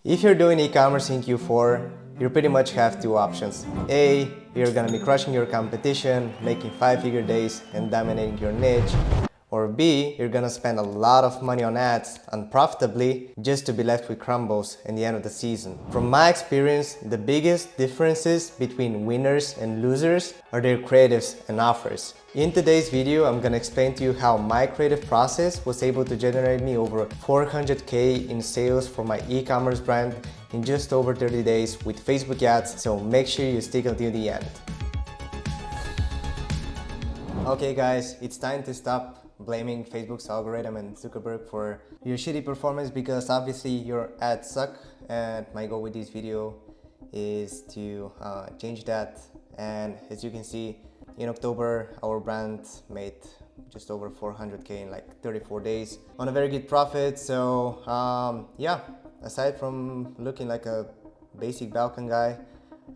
If you're doing e-commerce in Q4, you pretty much have two options. A, you're gonna be crushing your competition, making 5-figure days and dominating your niche. Or B, you're gonna spend a lot of money on ads unprofitably just to be left with crumbles in the end of the season. From my experience, the biggest differences between winners and losers are their creatives and offers. In today's video, I'm gonna explain to you how my creative process was able to generate me over 400K in sales for my e-commerce brand in just over 30 days with Facebook ads, so make sure you stick until the end. Okay guys, it's time to stop blaming Facebook's algorithm and Zuckerberg for your shitty performance, because obviously your ads suck, and my goal with this video is to change that. And as you can see, in October our brand made just over 400K in like 34 days on a very good profit. So yeah, aside from looking like a basic Balkan guy,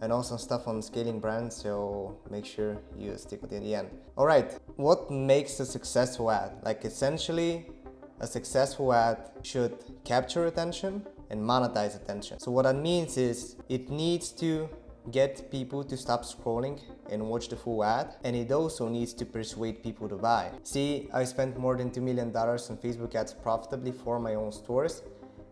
and also stuff on scaling brands, so make sure you stick with it in the end. All right, what makes a successful ad? Like essentially, a successful ad should capture attention and monetize attention. So what that means is it needs to get people to stop scrolling and watch the full ad, and it also needs to persuade people to buy. See, I spent more than $2 million on Facebook ads profitably for my own stores,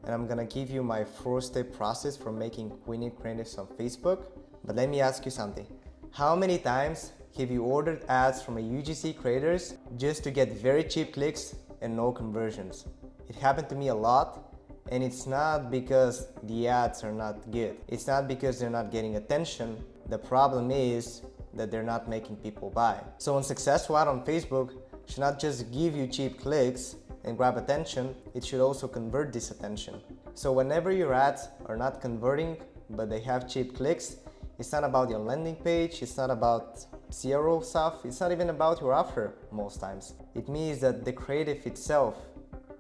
and I'm gonna give you my 4-step process for making winning creatives on Facebook. But let me ask you something. How many times have you ordered ads from a UGC creators just to get very cheap clicks and no conversions? It happened to me a lot, and it's not because the ads are not good. It's not because they're not getting attention. The problem is that they're not making people buy. So a successful ad on Facebook should not just give you cheap clicks and grab attention, it should also convert this attention. So whenever your ads are not converting but they have cheap clicks, it's not about your landing page, it's not about CRO stuff, it's not even about your offer most times. It means that the creative itself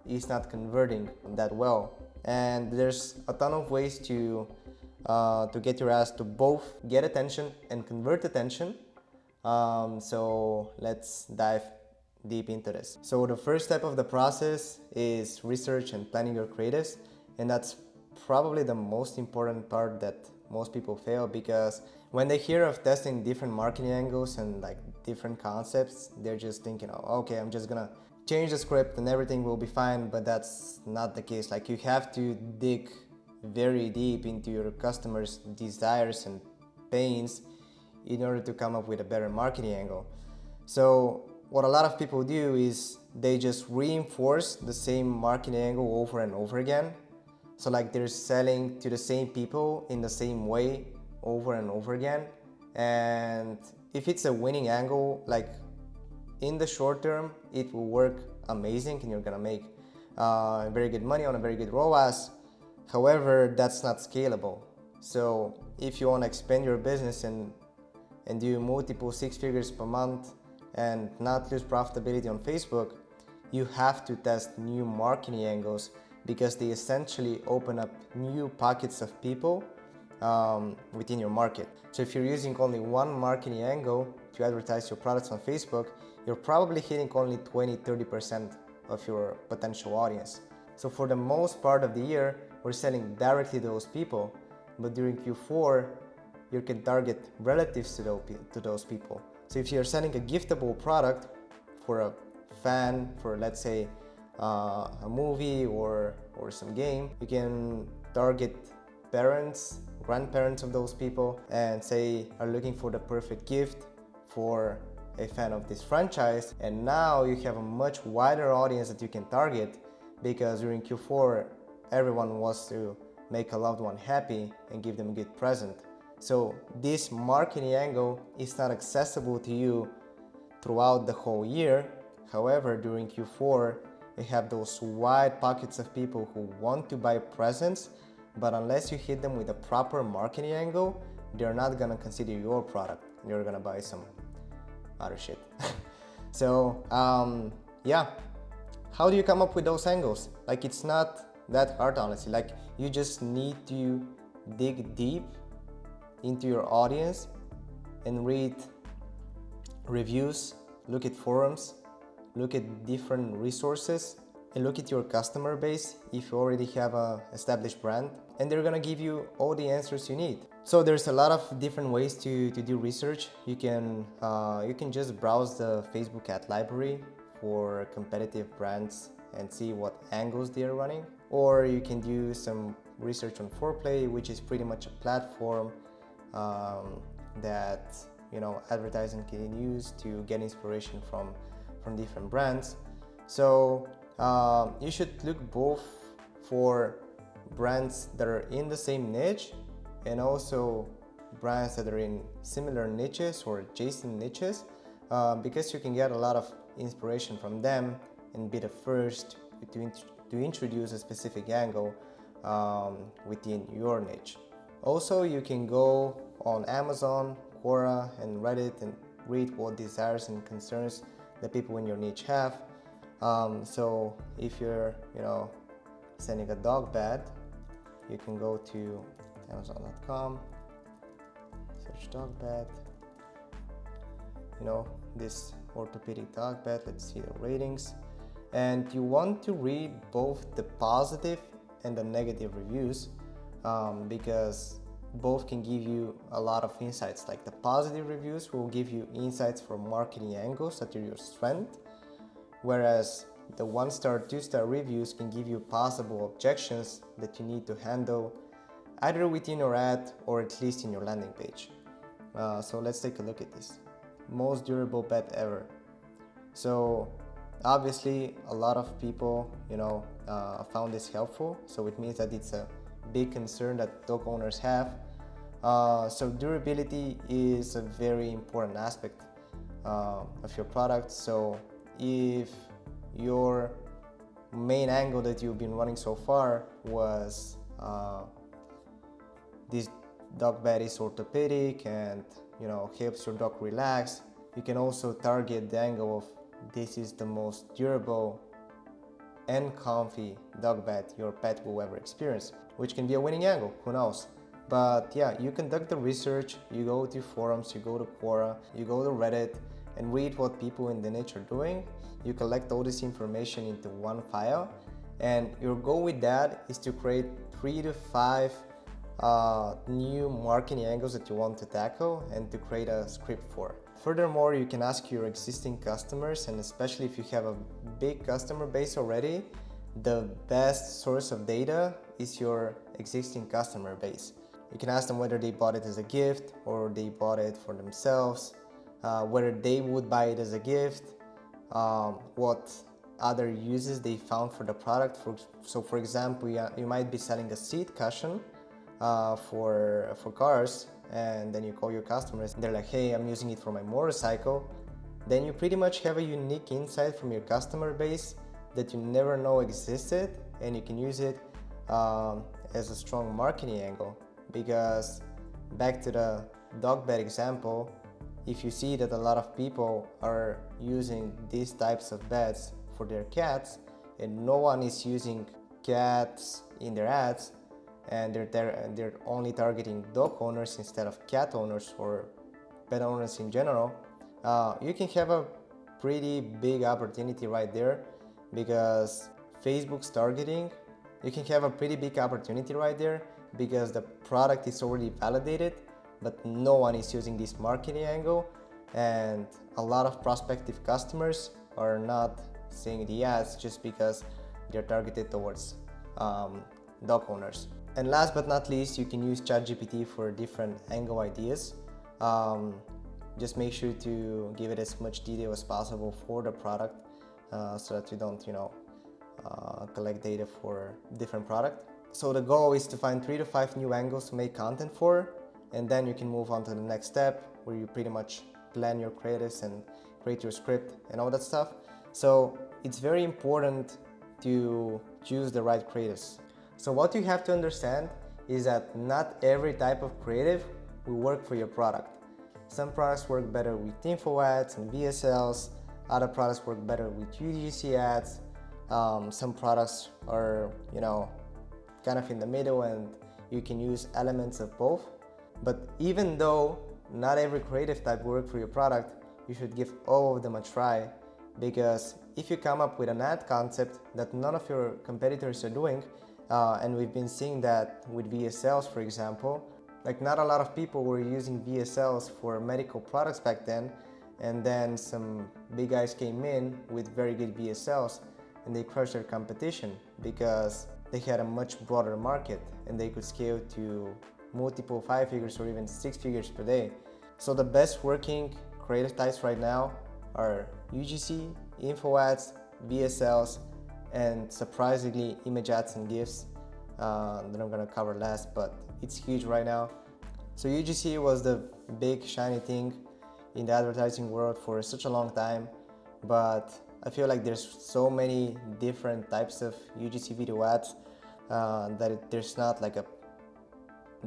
is not converting that well. And there's a ton of ways to get your ads to both get attention and convert attention. So let's dive deep into this. So the first step of the process is research and planning your creatives, and that's probably the most important part that most people fail, because when they hear of testing different marketing angles and like different concepts, they're just thinking, oh, okay, I'm just gonna change the script and everything will be fine. But that's not the case. Like, you have to dig very deep into your customers' desires and pains in order to come up with a better marketing angle. So what a lot of people do is they just reinforce the same marketing angle over and over again. So like they're selling to the same people in the same way over and over again. And if it's a winning angle, like in the short term, it will work amazing and you're gonna make very good money on a very good ROAS. However, that's not scalable. So if you want to expand your business and do multiple 6 figures per month and not lose profitability on Facebook, you have to test new marketing angles, because they essentially open up new pockets of people within your market. So if you're using only one marketing angle to advertise your products on Facebook, you're probably hitting only 20-30% of your potential audience. So for the most part of the year, we're selling directly to those people, but during Q4, you can target relatives to those people. So if you're selling a giftable product for a fan, for let's say a movie or some game, you can target parents, grandparents of those people, and say are looking for the perfect gift for a fan of this franchise. And now you have a much wider audience that you can target, because during Q4 everyone wants to make a loved one happy and give them a good present. So this marketing angle is not accessible to you throughout the whole year. However, during Q4, you have those wide pockets of people who want to buy presents, but unless you hit them with a proper marketing angle, they're not gonna consider your product. You're gonna buy some other shit. So yeah, how do you come up with those angles? Like, it's not that hard, honestly. Like, you just need to dig deep into your audience and read reviews, look at forums, look at different resources, and look at your customer base if you already have a established brand, and they're gonna give you all the answers you need. So there's a lot of different ways to do research. You can just browse the Facebook ad library for competitive brands and see what angles they are running, or you can do some research on Foreplay, which is pretty much a platform that advertising can use to get inspiration from different brands. So you should look both for brands that are in the same niche and also brands that are in similar niches or adjacent niches, because you can get a lot of inspiration from them and be the first to introduce a specific angle within your niche. Also, you can go on Amazon, Quora, and Reddit and read what desires and concerns the people in your niche have. So if you're sending a dog bed, you can go to Amazon.com, search dog bed, this orthopedic dog bed. Let's see the ratings, and you want to read both the positive and the negative reviews, because both can give you a lot of insights. Like the positive reviews will give you insights for marketing angles that are your strength, whereas the 1-star, 2-star reviews can give you possible objections that you need to handle either within your ad or at least in your landing page. So let's take a look at this. Most durable bed ever. So obviously a lot of people found this helpful, so it means that it's a big concern that dog owners have. So durability is a very important aspect of your product. So if your main angle that you've been running so far was this dog bed is orthopedic and helps your dog relax, you can also target the angle of this is the most durable and comfy dog bed your pet will ever experience, which can be a winning angle, who knows. But yeah, you conduct the research, you go to forums, you go to Quora, you go to Reddit and read what people in the niche are doing. You collect all this information into one file, and your goal with that is to create 3 to 5 new marketing angles that you want to tackle and to create a script for. Furthermore, you can ask your existing customers, and especially if you have a big customer base already, the best source of data is your existing customer base. You can ask them whether they bought it as a gift or they bought it for themselves, whether they would buy it as a gift, what other uses they found for the product. So for example, you might be selling a seat cushion for cars, and then you call your customers and they're like, hey, I'm using it for my motorcycle. Then you pretty much have a unique insight from your customer base that you never know existed, and you can use it as a strong marketing angle. Because back to the dog bed example, if you see that a lot of people are using these types of beds for their cats and no one is using cats in their ads, and they're only targeting dog owners instead of cat owners or pet owners in general, you can have a pretty big opportunity right there. Because Facebook's targeting, you can have a pretty big opportunity right there because the product is already validated, but no one is using this marketing angle, and a lot of prospective customers are not seeing the ads just because they're targeted towards dog owners. And last but not least, you can use ChatGPT for different angle ideas. Just make sure to give it as much detail as possible for the product, so that you don't collect data for different product. So the goal is to find 3 to 5 new angles to make content for, and then you can move on to the next step where you pretty much plan your creatives and create your script and all that stuff. So it's very important to choose the right creatives. So what you have to understand is that not every type of creative will work for your product. Some products work better with info ads and VSLs, other products work better with UGC ads, some products are kind of in the middle and you can use elements of both. But even though not every creative type will work for your product, you should give all of them a try, because if you come up with an ad concept that none of your competitors are doing, and we've been seeing that with VSLs, for example, like not a lot of people were using VSLs for medical products back then, and then some big guys came in with very good VSLs and they crushed their competition because they had a much broader market and they could scale to multiple 5 figures or even 6 figures per day. So the best working creative types right now are UGC, info ads, VSLs, and surprisingly image ads and GIFs that I'm gonna cover last, but it's huge right now. So UGC was the big shiny thing in the advertising world for such a long time, but I feel like there's so many different types of UGC video ads that there's not like a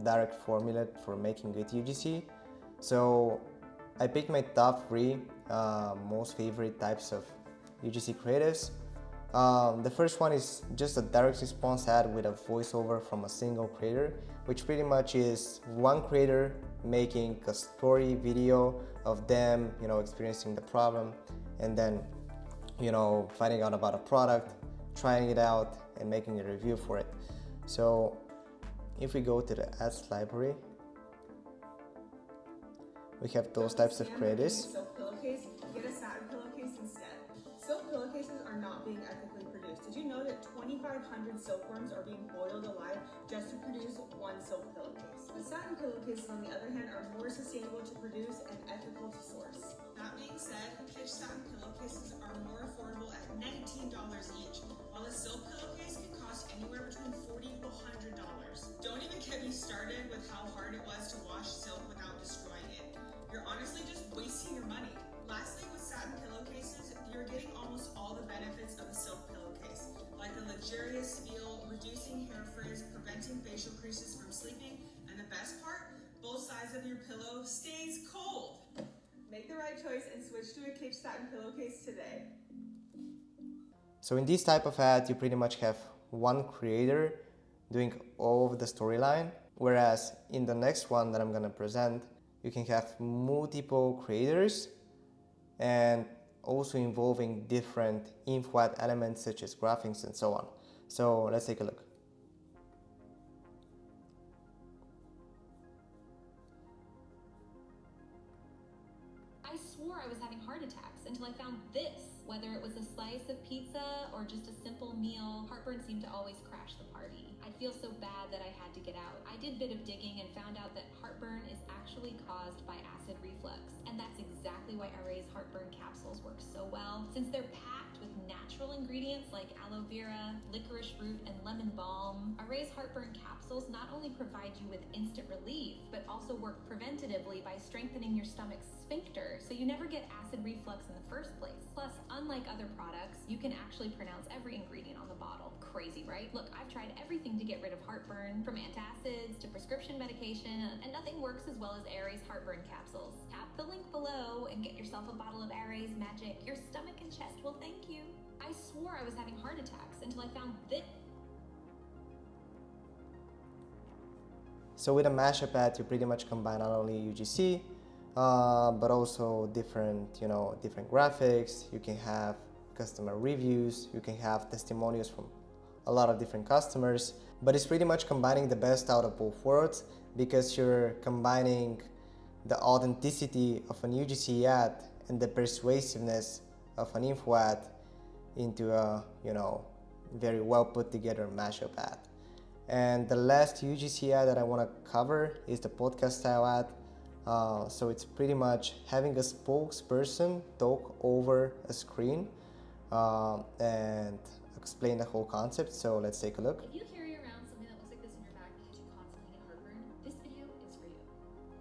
direct formula for making good UGC. So I picked my top 3 most favorite types of UGC creatives. The first one is just a direct response ad with a voiceover from a single creator, which pretty much is one creator making a story video of them, experiencing the problem, and then, finding out about a product, trying it out, and making a review for it. So if we go to the ads library, we have those types of creatives. Silk pillowcase, get a satin pillowcase instead. Silk pillowcases are not being ethically produced. Did you know that 2,500 silkworms are being boiled alive just to produce one silk pillowcase? The satin pillowcases, on the other hand, are more sustainable to produce and ethical to source. That being said, pitch satin pillowcases are more affordable at $19 each, while a silk pillowcase can cost anywhere between $40 to $100. Don't even get me started with how hard it was to wash silk without destroying it. You're honestly just wasting your money. Lastly, with satin pillowcases, you're getting almost all the benefits of a silk pillowcase, like the luxurious feel, reducing hair frizz, preventing facial creases from sleeping, and the best part, both sides of your pillow stays cold. Make the right choice and switch to a Kitsch satin pillowcase today. So in this type of ad, you pretty much have one creator doing all of the storyline, whereas in the next one that I'm gonna present, you can have multiple creators and also involving different info ad elements such as graphics and so on. So let's take a look. I swore I was having heart attacks until I found this. Whether it was a slice of pizza or just a simple meal, heartburn seemed to always crash the party. I'd feel so bad that I had to get out. I did a bit of digging and found out that heartburn is actually caused by acid reflux. And that's exactly why Array's heartburn capsules work so well. Since they're packed with natural ingredients like aloe vera, licorice root, and lemon balm, Array's heartburn capsules not only provide you with instant relief, but also work preventatively by strengthening your stomach's sphincter so you never get acid reflux in the first place. Plus, unlike other products, you can actually pronounce every ingredient on the bottle. Crazy, right? Look, I've tried everything to get rid of heartburn, from antacids to prescription medication, and nothing works as well as Array's heartburn capsules. Tap the link below and get yourself a bottle of Array's magic. Your stomach and chest will thank you. I swore I was having heart attacks until I found this. So with a mashup ad, you pretty much combine not only UGC, but also different graphics. You can have customer reviews, you can have testimonials from a lot of different customers, but it's pretty much combining the best out of both worlds because you're combining the authenticity of an UGC ad and the persuasiveness of an info ad into a very well put together mashup ad. And the last UGC ad that I want to cover is the podcast style ad. So it's pretty much having a spokesperson talk over a screen and explain the whole concept. So let's take a look. If you carry around something that looks like this in your bag because you constantly get heartburn, this video is for you.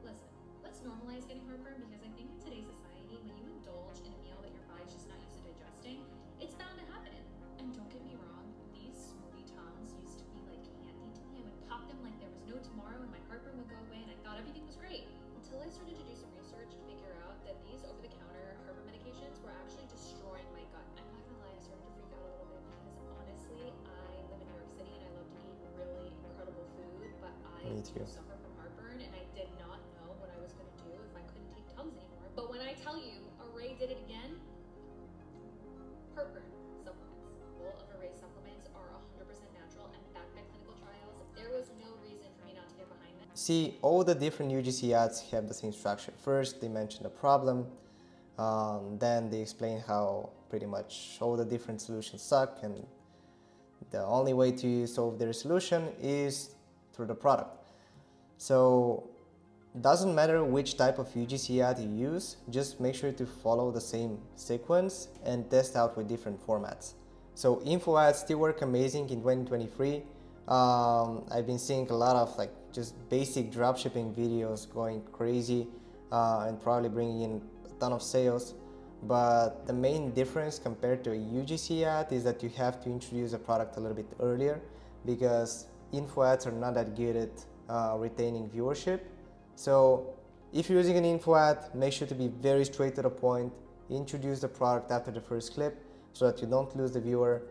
Listen, let's normalize getting heartburn because I think in today's society, when you indulge in a meal that your body's just not used to digesting, it's bound to happen. And don't get me wrong, these smoothie tongs used to be like candy to me. I would pop them like there was no tomorrow and my heartburn would go away and I thought everything was great. Until I started to do some research to figure out that these over-the-counter heartburn medications were actually destroying my gut. I'm not gonna lie, I started to freak out a little bit because honestly, I live in New York City and I love to eat really incredible food, but I do suffer from heartburn and I did not know what I was gonna do if I couldn't take Tums anymore. But when I tell you, Array did it again, heartburn. See, all the different UGC ads have the same structure. First, they mention the problem, then they explain how pretty much all the different solutions suck, and the only way to solve their solution is through the product. So doesn't matter which type of UGC ad you use, just make sure to follow the same sequence and test out with different formats. So info ads still work amazing in 2023. I've been seeing a lot of like just basic dropshipping videos going crazy and probably bringing in a ton of sales. But the main difference compared to a UGC ad is that you have to introduce a product a little bit earlier, because info ads are not that good at retaining viewership. So if you're using an info ad, make sure to be very straight to the point, introduce the product after the first clip so that you don't lose the viewer,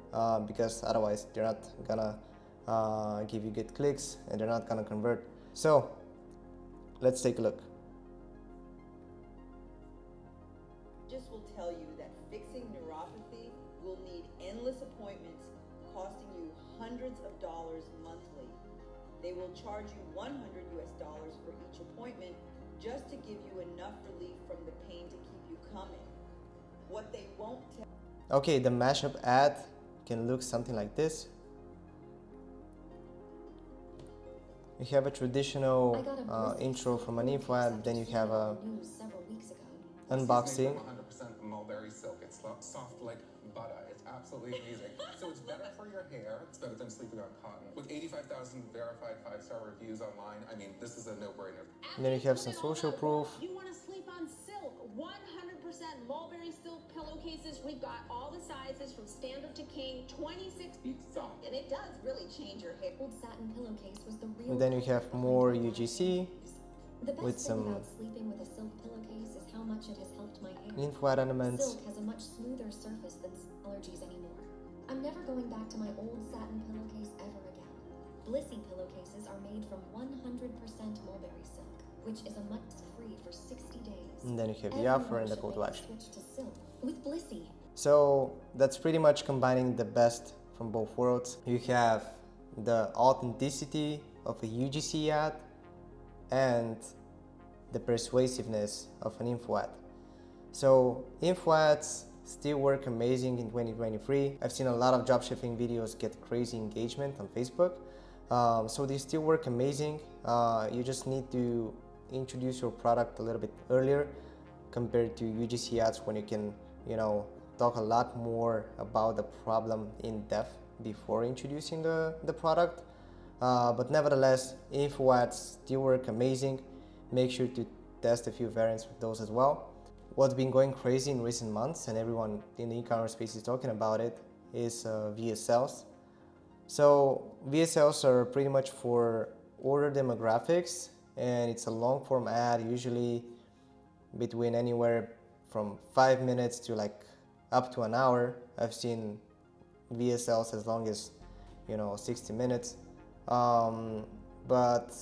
because otherwise they're not gonna give you good clicks and they're not gonna convert. So let's take a look. Just will tell you that fixing neuropathy will need endless appointments costing you hundreds of dollars monthly. They will charge you $100 for each appointment just to give you enough relief from the pain to keep you coming. What they won't tell. Okay, the mashup ad can look something like this. You have a traditional intro from an info ad, then you have a unboxing. 100% mulberry silk. It's soft like butter. It's absolutely amazing. So it's better for your hair. It's better than sleeping on cotton. With 85,000 verified 5-star reviews online, I mean, this is a no-brainer. And then you have some social proof. You want to sleep on silk, 100% mulberry silk pillowcases. We've got all the sizes from standard to king, 26 feet soft, and it does really change your hair. Old satin pillowcase was the real. And then you have more UGC The best with thing some about sleeping with a silk pillowcase is how much it has helped my hair. info ad elements. Silk has a much smoother surface than allergies anymore. I'm never going back to my old satin pillowcase ever again. Blissy pillowcases are made from 100% mulberry silk, which is a month free for 60 days. And then you have the offer and the call to action. Switch to silk with Blissy. So that's pretty much combining the best from both worlds. You have the authenticity of a UGC ad and the persuasiveness of an info ad. So info ads still work amazing in 2023. I've seen a lot of dropshipping videos get crazy engagement on Facebook. So they still work amazing. You just need to introduce your product a little bit earlier compared to UGC ads, when you can, talk a lot more about the problem in depth before introducing the product. But nevertheless, info ads still work amazing. Make sure to test a few variants with those as well. What's been going crazy in recent months, and everyone in the e-commerce space is talking about it, is VSLs. So VSLs are pretty much for order demographics, and it's a long form ad, usually between anywhere from 5 minutes to like up to an hour. I've seen VSLs as long as 60 minutes. But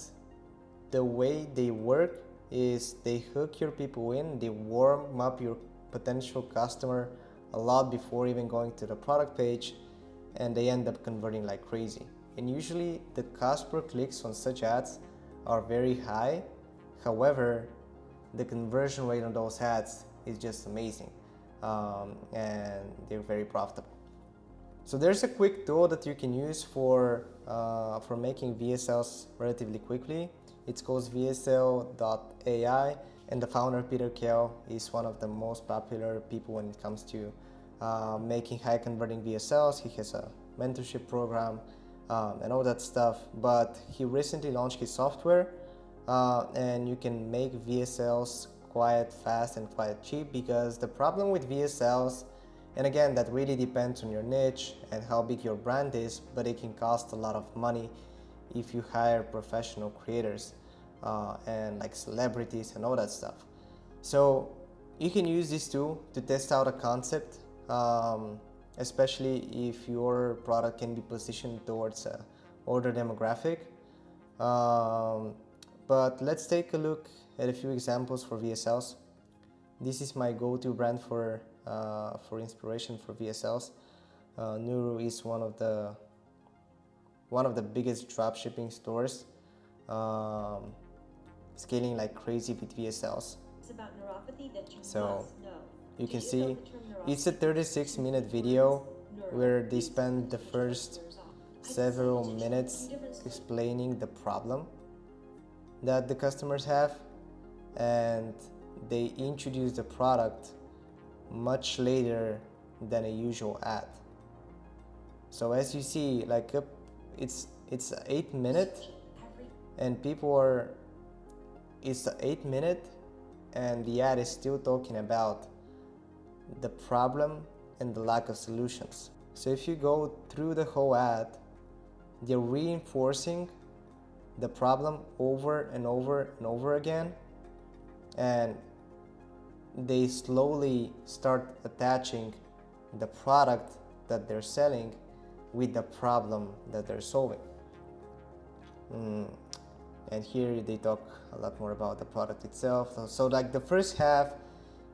the way they work is they hook your people in, they warm up your potential customer a lot before even going to the product page, and they end up converting like crazy. And usually the cost per clicks on such ads are very high. However, the conversion rate on those ads is just amazing, and they're very profitable. So there's a quick tool that you can use for making VSLs relatively quickly. It's called VSL.ai, and the founder, Peter Kell, is one of the most popular people when it comes to making high converting VSLs. He has a mentorship program and all that stuff, but he recently launched his software, and you can make VSLs quite fast and quite cheap, because the problem with VSLs, and again, that really depends on your niche and how big your brand is, but it can cost a lot of money if you hire professional creators and like celebrities and all that stuff. So you can use this tool to test out a concept, especially if your product can be positioned towards an older demographic. But let's take a look at a few examples for VSLs. This is my go-to brand for inspiration for VSLs. Nuru is one of the biggest dropshipping stores. scaling like crazy with VSLs. It's about neuropathy that you So must know. you can Did see know the term neuropathy it's a 36-minute video where they spend the first several minutes explaining the problem that the customers have, and they introduce the product much later than a usual ad. So as you see, like it's 8 minutes, and it's 8 minutes, and the ad is still talking about the problem and the lack of solutions. So if you go through the whole ad, they're reinforcing the problem over and over and over again, and they slowly start attaching the product that they're selling with the problem that they're solving. And here they talk a lot more about the product itself. So like the first half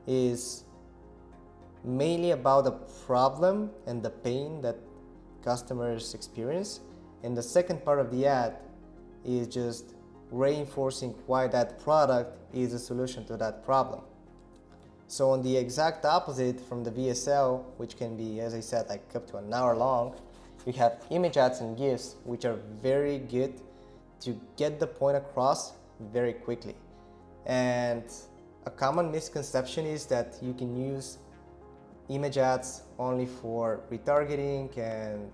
is mainly about the problem and the pain that customers experience, and the second part of the ad is just reinforcing why that product is a solution to that problem. So on the exact opposite from the VSL, which can be, as I said, like up to an hour long, we have image ads and GIFs, which are very good to get the point across very quickly. And a common misconception is that you can use image ads only for retargeting and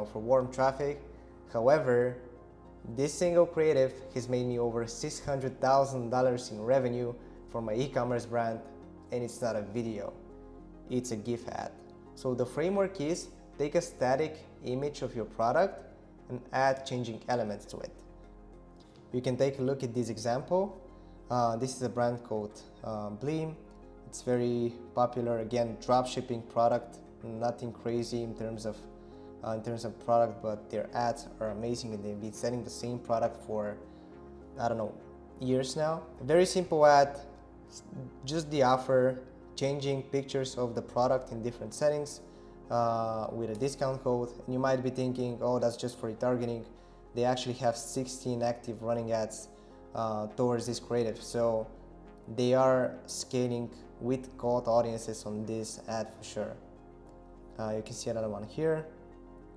for warm traffic. However, this single creative has made me over $600,000 in revenue for my e-commerce brand, and it's not a video, it's a GIF ad. So the framework is take a static image of your product and add changing elements to it. You can take a look at this example. This is a brand called Bleem. It's very popular, again, drop shipping product, nothing crazy in terms of product, but their ads are amazing, and they've been selling the same product for, I don't know, years now. A very simple ad, just the offer, changing pictures of the product in different settings with a discount code. And you might be thinking, oh, that's just for retargeting. They actually have 16 active running ads towards this creative. So they are scaling with cold audiences on this ad for sure. You can see another one here.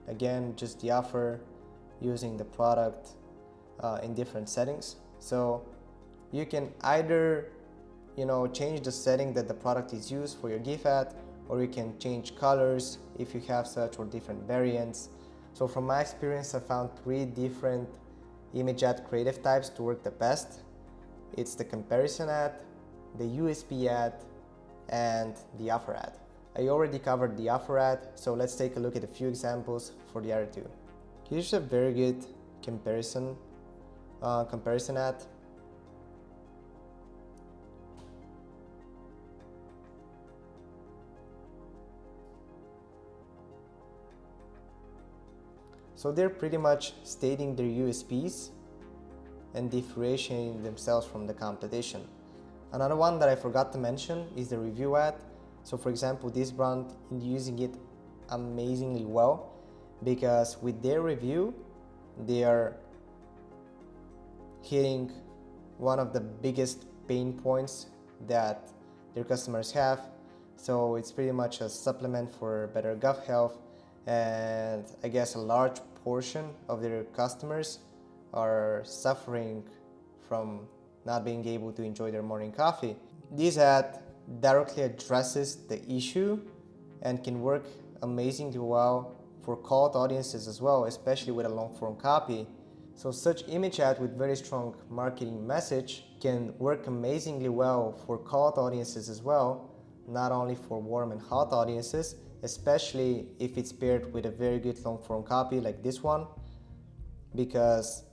Again, just the offer, using the product in different settings. So you can either change the setting that the product is used for your GIF ad, or you can change colors if you have such, or different variants. So from my experience, I found 3 different image ad creative types to work the best. It's the comparison ad, the USP ad, and the offer ad. I already covered the offer ad, so let's take a look at a few examples for the other 2. Here's a very good comparison ad. So they're pretty much stating their USPs and differentiating themselves from the competition. Another one that I forgot to mention is the review ad. So for example, this brand is using it amazingly well, because with their review, they are hitting one of the biggest pain points that their customers have. So it's pretty much a supplement for better gut health, and I guess a large portion of their customers are suffering from not being able to enjoy their morning coffee. This ad directly addresses the issue and can work amazingly well for cold audiences as well, especially with a long form copy. So such image ad with very strong marketing message can work amazingly well for cold audiences as well, not only for warm and hot audiences, especially if it's paired with a very good long form copy like this one, because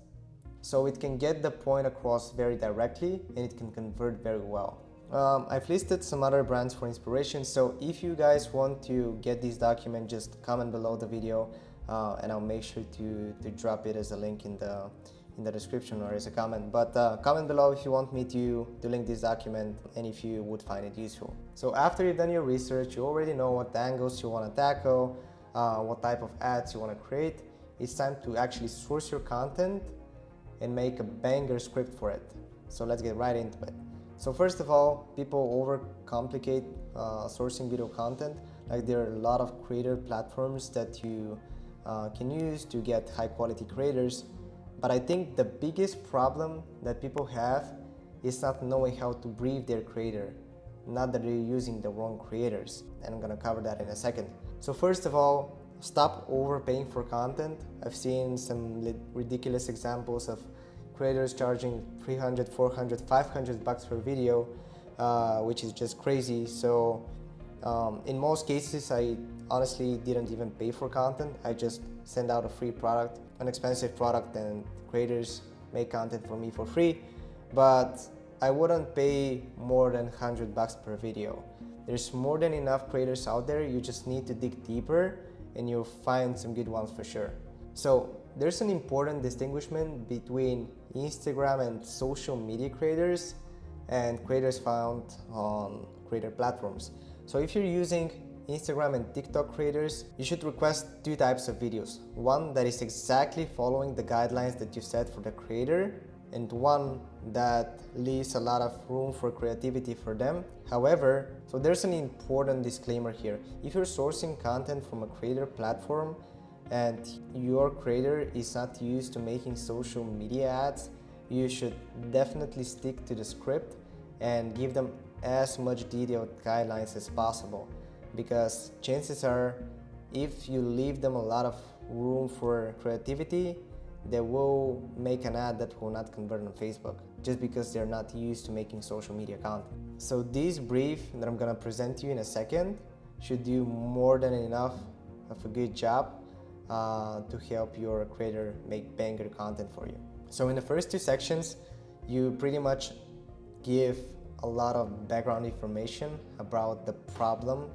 so it can get the point across very directly and it can convert very well. I've listed some other brands for inspiration, so if you guys want to get this document, just comment below the video and I'll make sure to drop it as a link in the description or as a comment. But comment below if you want me to link this document and if you would find it useful. So after you've done your research, you already know what angles you want to tackle, what type of ads you want to create. It's time to actually source your content and make a banger script for it. So let's get right into it. So first of all, people overcomplicate sourcing video content. Like there are a lot of creator platforms that you can use to get high quality creators. But I think the biggest problem that people have is not knowing how to brief their creator, not that they're using the wrong creators. And I'm gonna cover that in a second. So first of all, stop overpaying for content. I've seen some ridiculous examples of creators charging 300, 400, 500 bucks per video, which is just crazy. So in most cases, I honestly didn't even pay for content. I just send out a free product, an expensive product, and creators make content for me for free. But I wouldn't pay more than 100 bucks per video. There's more than enough creators out there. You just need to dig deeper and you'll find some good ones for sure. So there's an important distinguishment between Instagram and social media creators and creators found on creator platforms. So if you're using Instagram and TikTok creators, you should request two types of videos. One that is exactly following the guidelines that you set for the creator, and one that leaves a lot of room for creativity for them. However, so there's an important disclaimer here. If you're sourcing content from a creator platform and your creator is not used to making social media ads, you should definitely stick to the script and give them as much detailed guidelines as possible, because chances are if you leave them a lot of room for creativity, they will make an ad that will not convert on Facebook just because they're not used to making social media content. So this brief that I'm gonna present to you in a second should do more than enough of a good job to help your creator make banger content for you. So in the first two sections, you pretty much give a lot of background information about the problem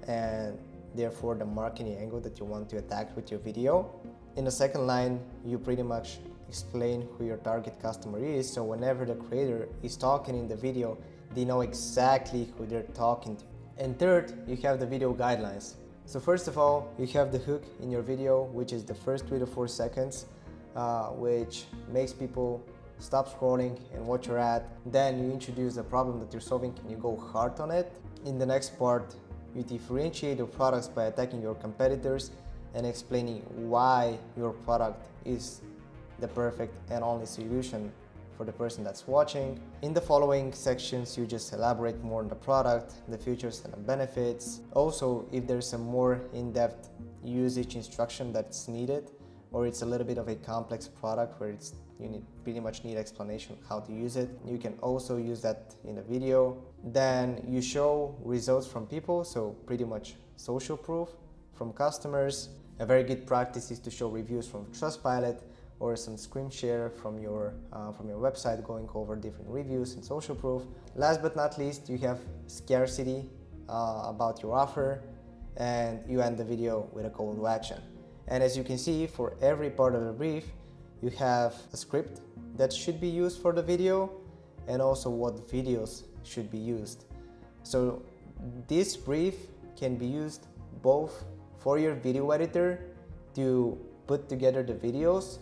and therefore the marketing angle that you want to attack with your video. In the second line, you pretty much explain who your target customer is, so whenever the creator is talking in the video, they know exactly who they're talking to. And third, you have the video guidelines. So first of all, you have the hook in your video, which is the first 3 to 4 seconds, which makes people stop scrolling and watch your ad. Then you introduce the problem that you're solving and you go hard on it. In the next part, you differentiate your products by attacking your competitors and explaining why your product is the perfect and only solution for the person that's watching. In the following sections, you just elaborate more on the product, the features and the benefits. Also, if there's a more in-depth usage instruction that's needed, or it's a little bit of a complex product where you pretty much need explanation how to use it, you can also use that in a video. Then you show results from people, so pretty much social proof from customers. A very good practice is to show reviews from Trustpilot or some screen share from your website going over different reviews and social proof. Last but not least, you have scarcity about your offer, and you end the video with a call to action. And as you can see, for every part of the brief, you have a script that should be used for the video and also what videos should be used. So this brief can be used both for your video editor to put together the videos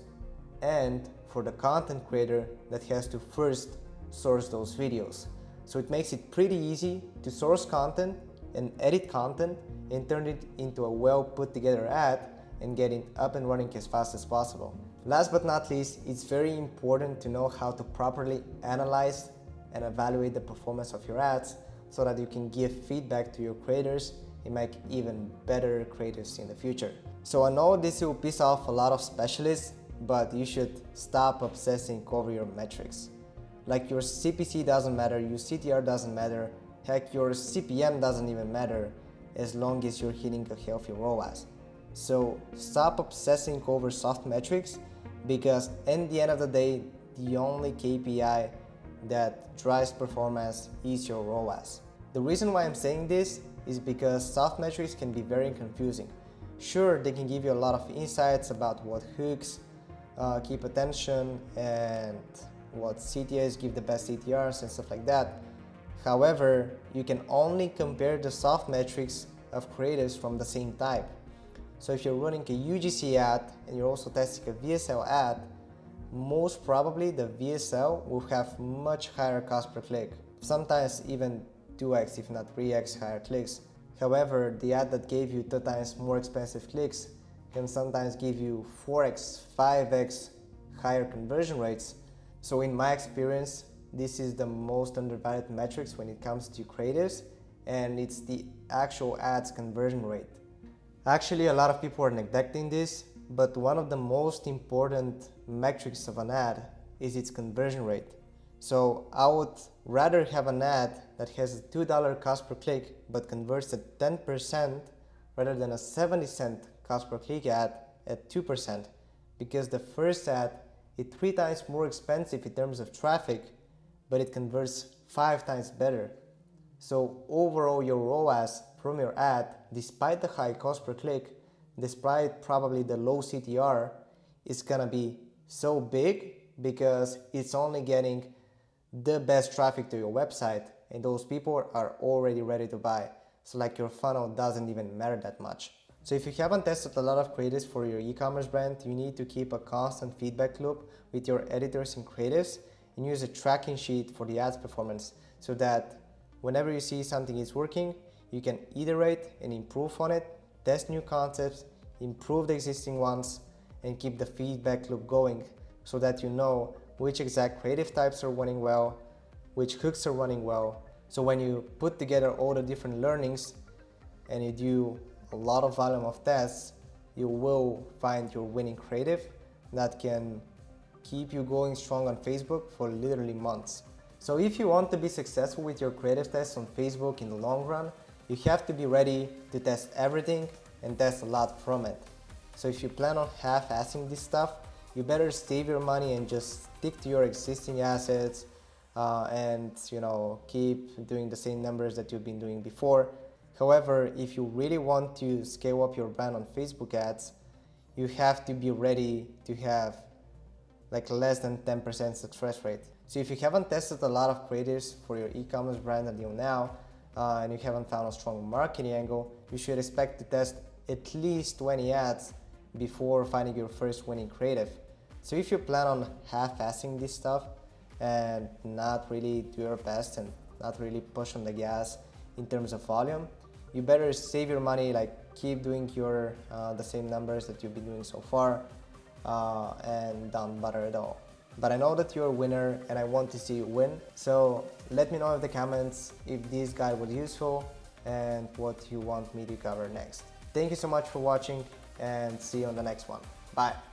and for the content creator that has to first source those videos. So it makes it pretty easy to source content and edit content and turn it into a well put together ad and get it up and running as fast as possible. Last but not least, it's very important to know how to properly analyze and evaluate the performance of your ads so that you can give feedback to your creators and make even better creatives in the future. So I know this will piss off a lot of specialists, but you should stop obsessing over your metrics. Like your CPC doesn't matter, your CTR doesn't matter, heck, your CPM doesn't even matter as long as you're hitting a healthy ROAS. So stop obsessing over soft metrics, because at the end of the day, the only KPI that drives performance is your ROAS. The reason why I'm saying this is because soft metrics can be very confusing. Sure, they can give you a lot of insights about what hooks keep attention and what CTAs give the best CTRs and stuff like that. However, you can only compare the soft metrics of creatives from the same type. So if you're running a UGC ad and you're also testing a VSL ad, most probably the VSL will have much higher cost per click, sometimes even 2x if not 3x higher clicks. However, the ad that gave you 2 times more expensive clicks can sometimes give you 4x, 5x higher conversion rates. So in my experience, this is the most undervalued metrics when it comes to creatives, and it's the actual ads conversion rate. Actually, a lot of people are neglecting this, but one of the most important metrics of an ad is its conversion rate. So I would rather have an ad that has a $2 cost per click but converts at 10% rather than a 70-cent cost per click ad at 2%, because the first ad is 3 times more expensive in terms of traffic, but it converts 5 times better. So overall your ROAS from your ad, despite the high cost per click, despite probably the low CTR, is gonna be so big because it's only getting the best traffic to your website, and those people are already ready to buy. So like your funnel doesn't even matter that much. So if you haven't tested a lot of creatives for your e-commerce brand, you need to keep a constant feedback loop with your editors and creatives and use a tracking sheet for the ads performance, so that whenever you see something is working, you can iterate and improve on it, test new concepts, improve the existing ones, and keep the feedback loop going so that you know which exact creative types are running well, which hooks are running well. So when you put together all the different learnings and you do a lot of volume of tests, you will find your winning creative that can keep you going strong on Facebook for literally months. So if you want to be successful with your creative tests on Facebook in the long run, you have to be ready to test everything and test a lot from it. So if you plan on half-assing this stuff, you better save your money and just stick to your existing assets and keep doing the same numbers that you've been doing before. However, if you really want to scale up your brand on Facebook ads, you have to be ready to have like less than 10% success rate. So if you haven't tested a lot of creatives for your e-commerce brand until now, and you haven't found a strong marketing angle, you should expect to test at least 20 ads before finding your first winning creative. So if you plan on half-assing this stuff and not really do your best and not really push on the gas in terms of volume, you better save your money, like keep doing your the same numbers that you've been doing so far, and don't bother at all. But I know that you're a winner and I want to see you win. So let me know in the comments if this guide was useful and what you want me to cover next. Thank you so much for watching and see you on the next one. Bye.